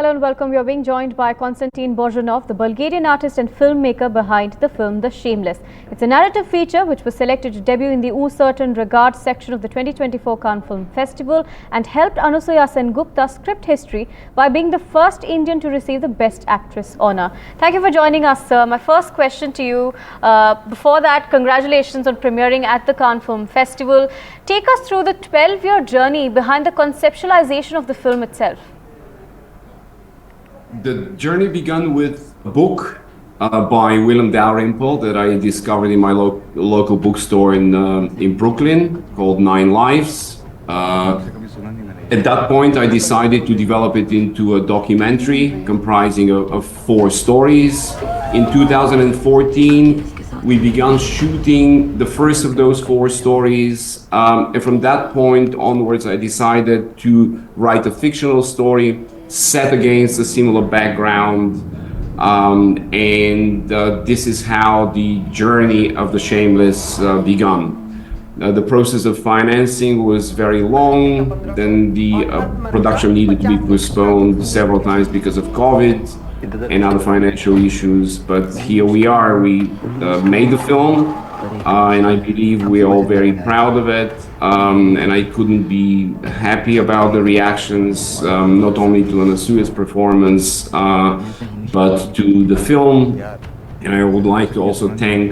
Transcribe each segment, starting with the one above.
Hello and welcome. We are being joined by Konstantin Bojanov, the Bulgarian artist and filmmaker behind the film The Shameless. It's a narrative feature which was selected to debut in the O Certain Regards section of the 2024 Cannes Film Festival and helped Anasuya Sengupta script history by being the first Indian to receive the Best Actress honour. Thank you for joining us, sir. My first question to you, before that, congratulations on premiering at the Cannes Film Festival. Take us through the 12-year journey behind the conceptualization of the film itself. The journey began with a book by Willem Dalrymple that I discovered in my local bookstore in Brooklyn called 9 Lives. At that point, I decided to develop it into a documentary comprising of 4 stories. In 2014, we began shooting the first of those 4 stories. And from that point onwards, I decided to write a fictional story set against a similar background, and this is how the journey of The Shameless began. The process of financing was very long, then the production needed to be postponed several times because of COVID and other financial issues, but here we are. We made the film, and I believe we're all very proud of it, and I couldn't be happy about the reactions, not only to Anasuya's performance, but to the film. And I would like to also thank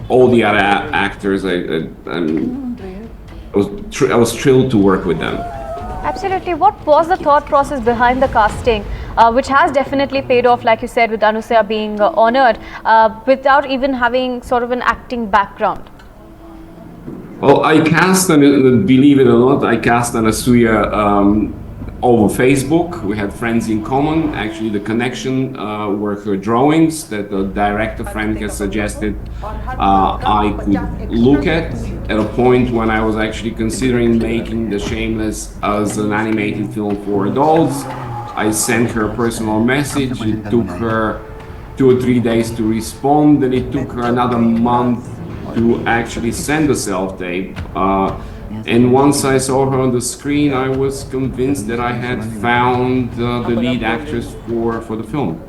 all the other actors. I was thrilled to work with them. Absolutely. What was the thought process behind the casting, which has definitely paid off, like you said, with Anasuya being honoured, without even having sort of an acting background? Well, I cast, believe it or not, I cast Anasuya over Facebook. We had friends in common. Actually, the connection were her drawings that the director friend has suggested I could look at a point when I was actually considering making The Shameless as an animated film for adults. I sent her a personal message. It took her 2 or 3 days to respond, and it took her another month to actually send a self-tape. And once I saw her on the screen, I was convinced that I had found the lead actress for the film.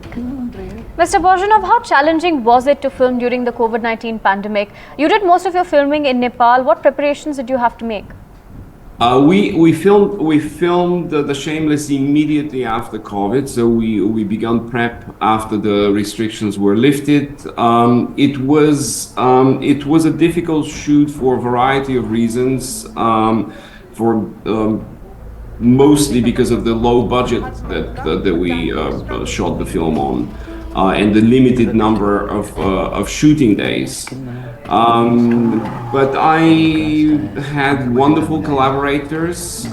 Mr. Bojanov, how challenging was it to film during the COVID-19 pandemic? You did most of your filming in Nepal. What preparations did you have to make? We filmed The Shameless immediately after COVID, so we began prep after the restrictions were lifted. It was a difficult shoot for a variety of reasons, mostly because of the low budget that we shot the film on, and the limited number of shooting days. But I had wonderful collaborators.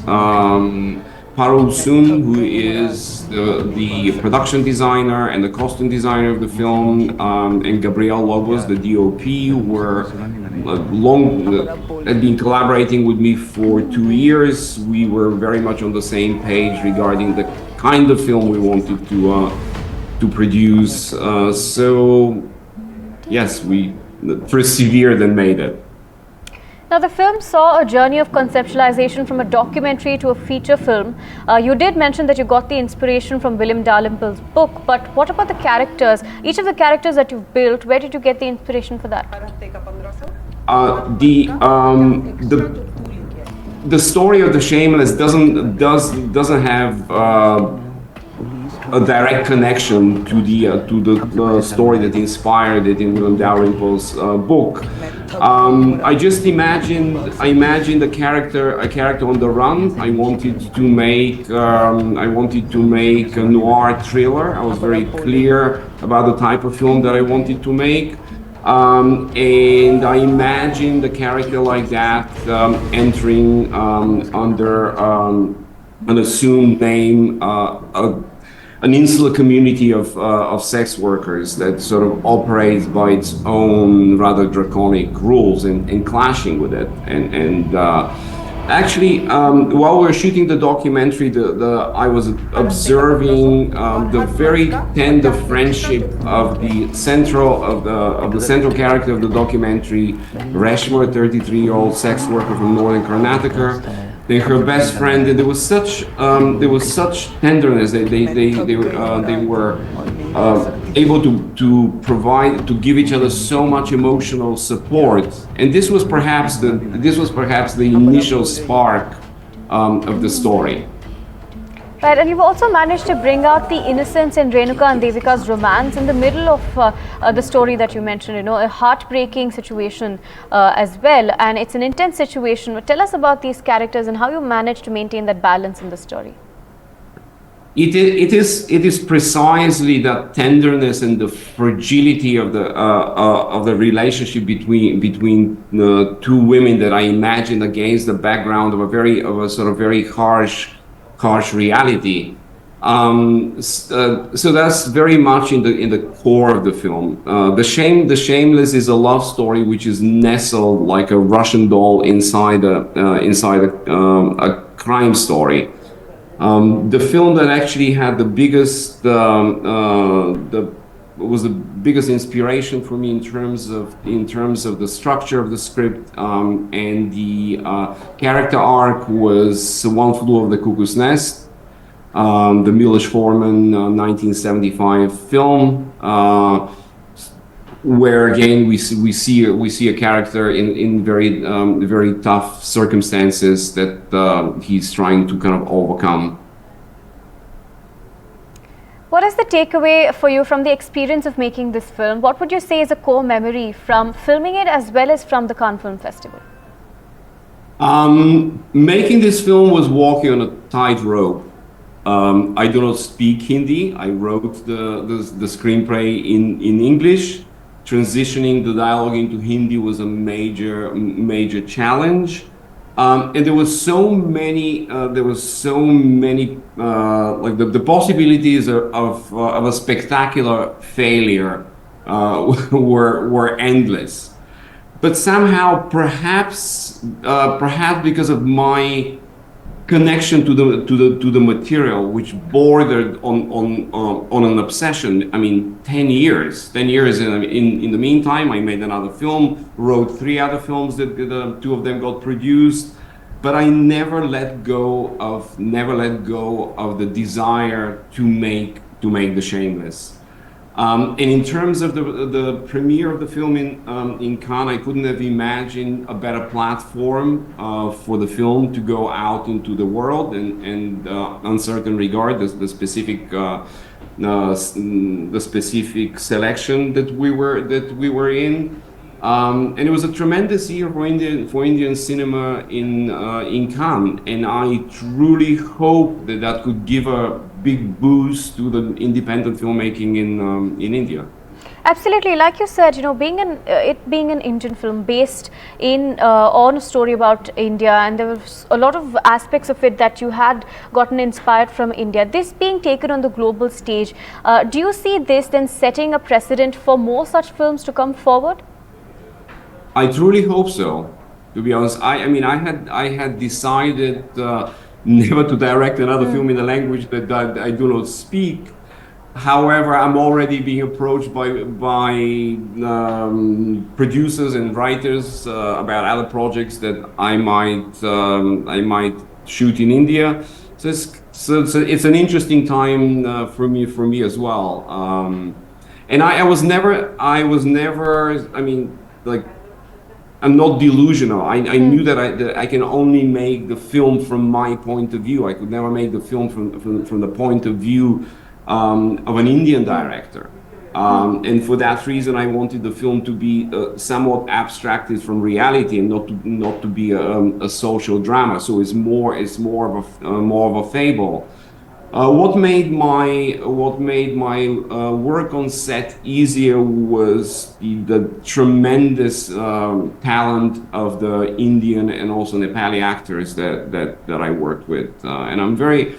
Parul Sun, who is the production designer and the costume designer of the film, and Gabriel Lobos, the DOP, had been collaborating with me for 2 years. We were very much on the same page regarding the kind of film we wanted to produce. So yes, we persevered and made it. Now, the film saw a journey of conceptualization from a documentary to a feature film. You did mention that you got the inspiration from Willem Dalrymple's book, but what about the characters? Each of the characters that you've built, where did you get the inspiration for that? The story of The Shameless doesn't have a direct connection to the story that inspired it in Willem Dalrymple's book. I just imagined a character on the run. I wanted to make a noir thriller. I was very clear about the type of film that I wanted to make, and I imagined a character like that entering under an assumed name, an insular community of sex workers that sort of operates by its own rather draconic rules and clashing with it. And actually, while we were shooting the documentary, I was observing the very tender friendship of the central character of the documentary, Reshma, a 33-year-old sex worker from northern Karnataka, They're her best friend, and there was such tenderness. They were able to provide, to give each other so much emotional support, and this was perhaps the initial spark of the story. Right, and you've also managed to bring out the innocence in Renuka and Devika's romance in the middle of the story that you mentioned, you know, a heartbreaking situation as well, and it's an intense situation. Tell us about these characters and how you managed to maintain that balance in the story. It is precisely that tenderness and the fragility of the relationship between the two women that I imagined against the background of a sort of very harsh reality. So that's very much in the core of the film. The Shameless is a love story which is nestled like a Russian doll inside a crime story. The film that actually had the biggest was the biggest inspiration for me in terms of the structure of the script and the character arc was One Flew Over the Cuckoo's Nest, the Milos Forman 1975 film, where again we see a character in very tough circumstances that he's trying to kind of overcome. What is the takeaway for you from the experience of making this film? What would you say is a core memory from filming it as well as from the Cannes Film Festival? Making this film was walking on a tightrope. I do not speak Hindi. I wrote the screenplay in English. Transitioning the dialogue into Hindi was a major challenge. And there was so many like the possibilities of a spectacular failure were endless. But somehow, perhaps because of my connection to the material, which bordered on an obsession. I mean, 10 years. In the meantime, I made another film, wrote 3 other films that 2 of them got produced, but I never let go of the desire to make The Shameless. And in terms of the premiere of the film in Cannes, I couldn't have imagined a better platform for the film to go out into the world and uncertain regard the specific selection that we were in. And it was a tremendous year for Indian cinema in Cannes, and I truly hope that could give a big boost to the independent filmmaking in India. Absolutely, like you said, you know, being an Indian film based on a story about India, and there was a lot of aspects of it that you had gotten inspired from India. This being taken on the global stage, do you see this then setting a precedent for more such films to come forward? I truly hope so. To be honest, I mean, I had decided never to direct another film in a language that I do not speak. However, I'm already being approached by producers and writers about other projects that I might shoot in India. So it's an interesting time for me as well. And I was never. I mean, like, I'm not delusional. I knew that I can only make the film from my point of view. I could never make the film from the point of view of an Indian director. And for that reason, I wanted the film to be somewhat abstracted from reality and not to be a social drama. So it's more of a fable. What made my work on set easier was the tremendous talent of the Indian and also Nepali actors that I worked with, and I'm very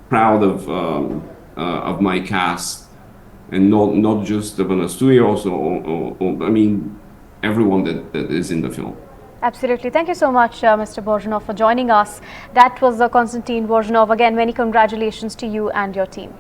proud of my cast, and not just of Anasuya, also I mean everyone that is in the film. Absolutely. Thank you so much, Mr. Bojanov, for joining us. That was Konstantin Bojanov. Again, many congratulations to you and your team.